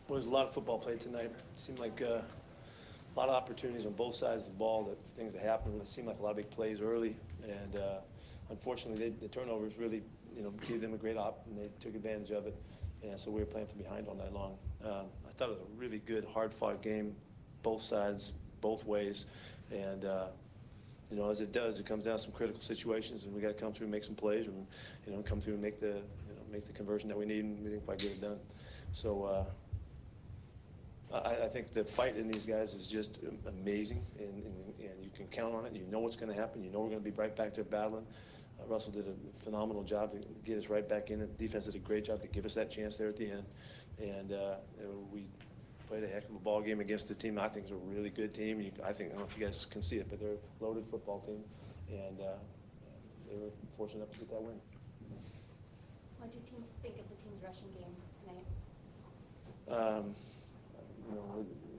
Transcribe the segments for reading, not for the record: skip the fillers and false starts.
Well, there's a lot of football played tonight. It seemed like a lot of opportunities on both sides of the ball, that things that happened. It seemed like a lot of big plays early, and unfortunately, the turnovers really, gave them a great op, and they took advantage of it. And so we were playing from behind all night long. I thought it was a really good, hard-fought game, both sides, both ways, and as it does, it comes down to some critical situations, and we got to come through and make some plays, and come through and make the conversion that we need, and we didn't quite get it done. So. I think the fight in these guys is just amazing, and you can count on it. You know what's going to happen. You know we're going to be right back there battling. Russell did a phenomenal job to get us right back in it. The defense did a great job to give us that chance there at the end. And we played a heck of a ball game against the team I think is a really good team. I don't know if you guys can see it, but they're a loaded football team. And they were fortunate enough to get that win. What do you think of the team's rushing game tonight?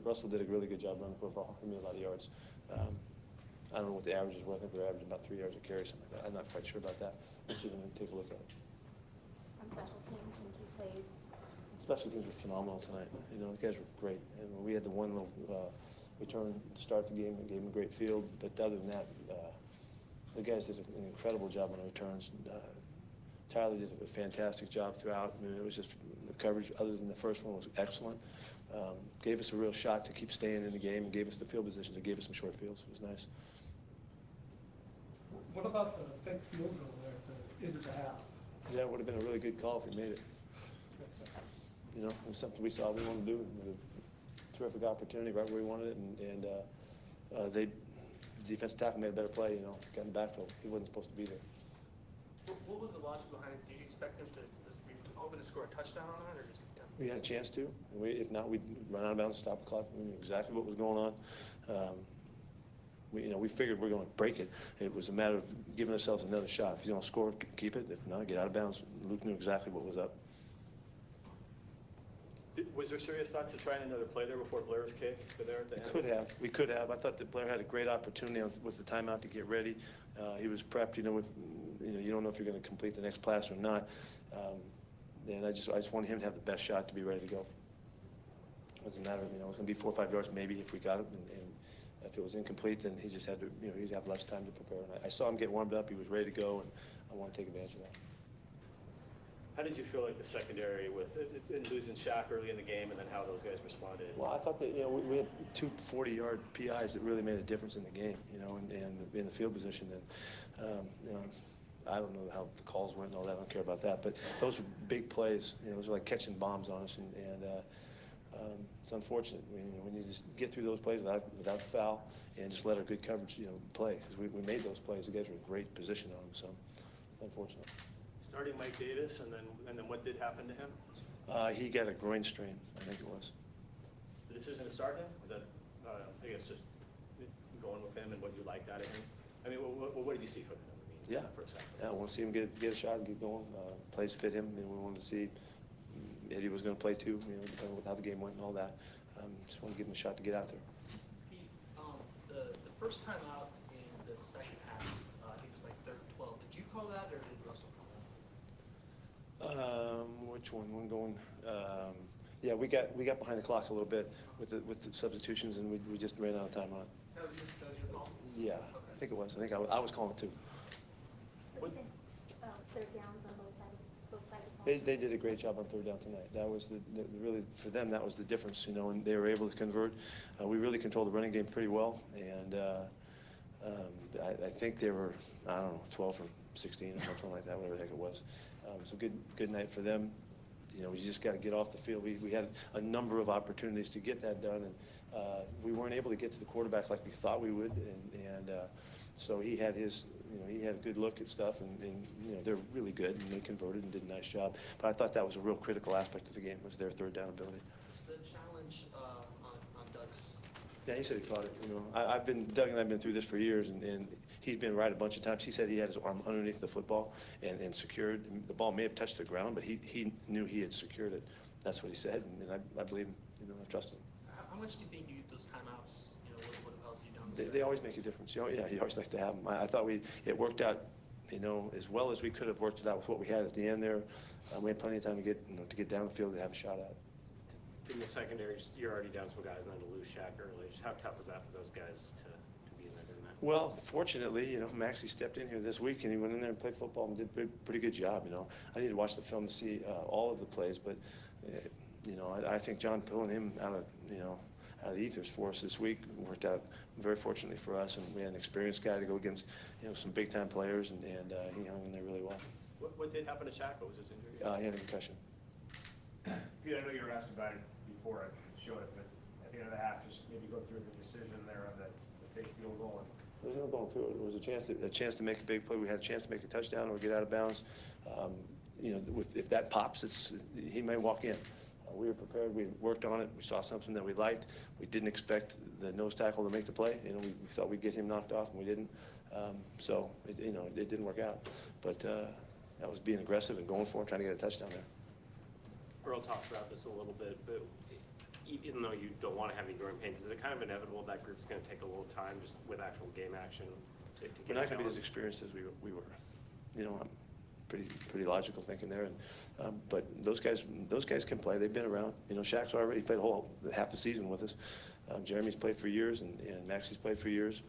Russell did a really good job running the football. He made a lot of yards. I don't know what the averages were. I think we're averaging about 3 yards a carry, something like that. I'm not quite sure about that. Let's see if we can take a look at it. On special teams and key plays. Special teams were phenomenal tonight. The guys were great. And we had the one little return to start the game and gave them a great field. But other than that, the guys did an incredible job on the returns. Tyler did a fantastic job throughout. It was just the coverage, other than the first one, was excellent. Gave us a real shot to keep staying in the game, and gave us the field positions and gave us some short fields. It was nice. What about the fake field goal there at the end of the half? Yeah, it would have been a really good call if we made it. It was something we saw we wanted to do. It was a terrific opportunity right where we wanted it, and the defensive tackle made a better play, got in the backfield. He wasn't supposed to be there. What was the logic behind it? Did you expect them to hoping to score a touchdown on that, or just? We had a chance to. If not, we'd run out of bounds, stop the clock. We knew exactly what was going on. We figured we were going to break it. It was a matter of giving ourselves another shot. If you don't score, keep it. If not, get out of bounds. Luke knew exactly what was up. Was there serious thought to trying another play there before Blair's kick there at the end? We could have. I thought that Blair had a great opportunity with the timeout to get ready. He was prepped. You don't know if you're going to complete the next pass or not. And I just wanted him to have the best shot to be ready to go. It doesn't matter, it was going to be 4 or 5 yards maybe if we got it, and if it was incomplete, then he just had to, he'd have less time to prepare. And I saw him get warmed up. He was ready to go, and I want to take advantage of that. How did you feel like the secondary in losing Shaq early in the game, and then how those guys responded? Well, I thought that we had 2 40-yard PIs that really made a difference in the game, and in the field position. And I don't know how the calls went and all that. I don't care about that. But those were big plays. Those were like catching bombs on us, and it's unfortunate. When you just get through those plays without foul and just let our good coverage, play, because we made those plays. The guys were in great position on them, so unfortunate. Starting Mike Davis, and then what did happen to him? He got a groin strain, I think it was. The decision to start him, was that, I guess, just going with him and what you liked out of him? I mean, what did you see from him? For a second. Yeah, I want to see him get a shot and get going. Plays fit him, and we wanted to see Eddie was going to play too, depending on how the game went and all that. Just want to give him a shot to get out there. Pete, the first time out in the second half, I think it was like 3rd and 12. Did you call that, or did Russell call that? Which one? One going. Yeah, we got behind the clock a little bit with the substitutions, and we just ran out of time on it. That was your call? Yeah, okay. I think it was. I think I was calling it too. What do you think about 3rd downs on both sides of the ball? They did a great job on 3rd down tonight. That was really, for them, that was the difference, and they were able to convert. We really controlled the running game pretty well, and I think they were, 12 or 16 or something like that, whatever the heck it was. So good night for them. You just got to get off the field. We had a number of opportunities to get that done, and we weren't able to get to the quarterback like we thought we would, and so he had he had a good look at stuff, and they're really good, and they converted and did a nice job. But I thought that was a real critical aspect of the game, was their 3rd down ability. The challenge on Doug's. Yeah, he said he caught it. Doug and I've been through this for years, and he's been right a bunch of times. He said he had his arm underneath the football and secured. The ball may have touched the ground, but he knew he had secured it. That's what he said, and I believe him. I trust him. How much do you think those timeouts, would have helped you down the stretch? They always make a difference. Yeah, you always like to have them. I thought it worked out, as well as we could have worked it out with what we had at the end there. We had plenty of time to get down the field to have a shot at it. Did secondary, you're already down some guys, and then to lose Shaq early. Just how tough is that for those guys to be in there doing that? Well, fortunately, Maxie stepped in here this week and he went in there and played football and did a pretty good job. I need to watch the film to see all of the plays, but I think John pulling him out of the ethers for us this week worked out very fortunately for us, and we had an experienced guy to go against some big time players, and he hung in there really well. What did happen to Shaq? What was his injury? He had a concussion. Pete, I know you were asked about it before I showed it, but at the end of the half, just maybe go through the decision there on the fake field goal. There was no going through it. There was a chance to make a big play. We had a chance to make a touchdown or get out of bounds. If that pops, he may walk in. We were prepared. We worked on it. We saw something that we liked. We didn't expect the nose tackle to make the play. We thought we'd get him knocked off, and we didn't. So it didn't work out. But that was being aggressive and going for it, trying to get a touchdown there. Earl talked about this a little bit, but even though you don't want to have any growing pains, is it kind of inevitable that group's going to take a little time just with actual game action to get We're not going to be as experienced as we were. I'm pretty logical thinking there. But those guys can play. They've been around. Shaq's already played half the season with us. Jeremy's played for years, and Maxie's played for years.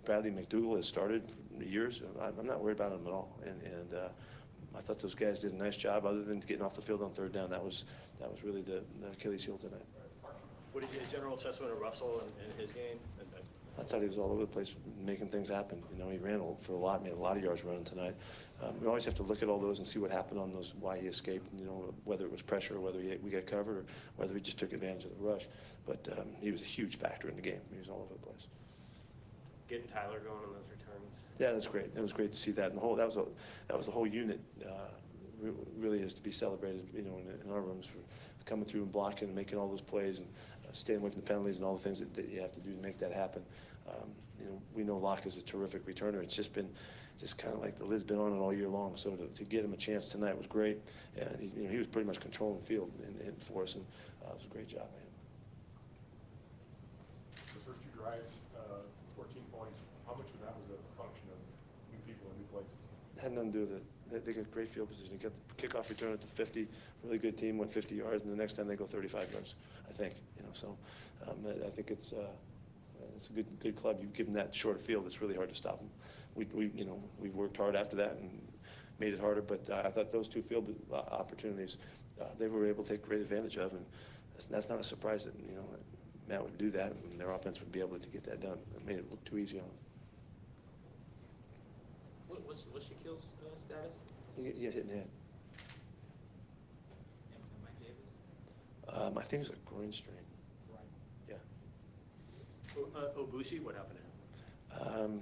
Bradley McDougal has started for years. I'm not worried about him at all. And I thought those guys did a nice job, other than getting off the field on third down. That was really the Achilles heel tonight. What did you general assessment of Russell and his game? I thought he was all over the place making things happen. He ran for a lot, made a lot of yards running tonight. We always have to look at all those and see what happened on those, why he escaped, whether it was pressure, or whether we got covered, or whether we just took advantage of the rush. But he was a huge factor in the game. He was all over the place. Getting Tyler going on those returns. Yeah, that's great. It was great to see that. And that was the whole unit. Really is to be celebrated. In our rooms for coming through and blocking and making all those plays and staying away from the penalties and all the things that you have to do to make that happen. We know Locke is a terrific returner. It's just kind of like the lid's been on it all year long. So to get him a chance tonight was great. And he was pretty much controlling the field for us, and it was a great job, man. The first two drives, 14 points. How much of that was a function of new people and new places? It had nothing to do with it. They got great field position. They got the kickoff return at the 50. Really good team, went 50 yards, and the next time they go 35 yards, I think. So I think it's a good club. You give them that short field, it's really hard to stop them. We worked hard after that and made it harder, but I thought those two field opportunities they were able to take great advantage of, and that's not a surprise that Matt would do that, and their offense would be able to get that done. It made it look too easy on them. What's Shaquille's status? He got hit in the head. And Mike Davis? I think it was a groin strain. Right. Yeah. Obusi, what happened to him?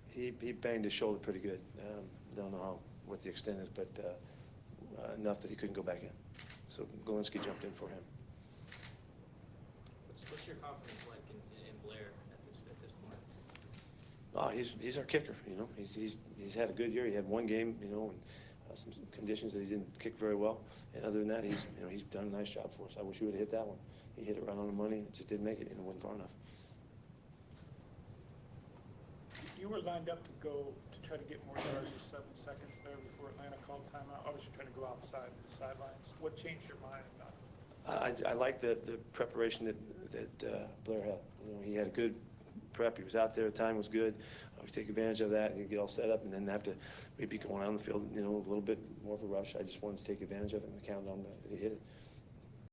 He banged his shoulder pretty good. Don't know what the extent is, but enough that he couldn't go back in. So Galinsky jumped in for him. What's your confidence like in Blair at this point? Oh, he's our kicker. He's had a good year. He had one game, and some conditions that he didn't kick very well. And other than that, he's done a nice job for us. I wish he would have hit that one. He hit it right on the money. It just didn't make it. It wasn't far enough. You were lined up to go to try to get more yards with 7 seconds there before Atlanta called timeout. Obviously trying to go outside the sidelines. What changed your mind? I like the preparation that Blair had. He had a good prep. He was out there. The time was good. We take advantage of that and get all set up, and then have to maybe going on the field, a little bit more of a rush. I just wanted to take advantage of it and count on that he hit it.